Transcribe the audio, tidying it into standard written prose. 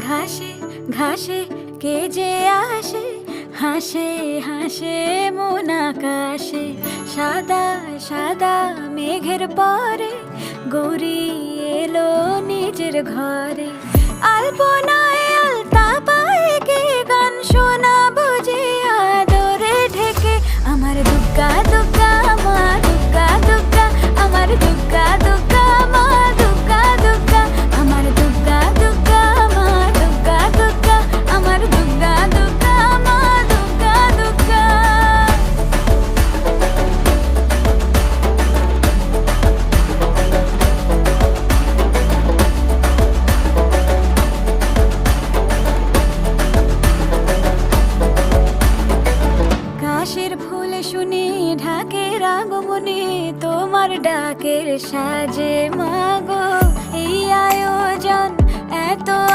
ঘাসে ঘাসে কে যে আসে, হাসে হাসে মন আকাশে। সাদা সাদা মেঘের পরে গৌরী এলো নিজের ঘরে। আলপনায় আলতা পায়ে কে গান শোনাবো যে আদরে ঢেকে। আমার দুগ্গা দুগ্গা মা দুগ্গা দুগ্গা, আমার দুগ্গা দুগ্গা মা দুগ্গা দুগ্গা, আমার দুগ্গা দুগ্গা মা দুগ্গা দুগ্গা, আমার দুগ্গা দুগ্গা মা দুগ্গা দুগ্গা। কাশের ফুল শুনি ঢাকের আগমনে, তোমার ডাকের সাজে মা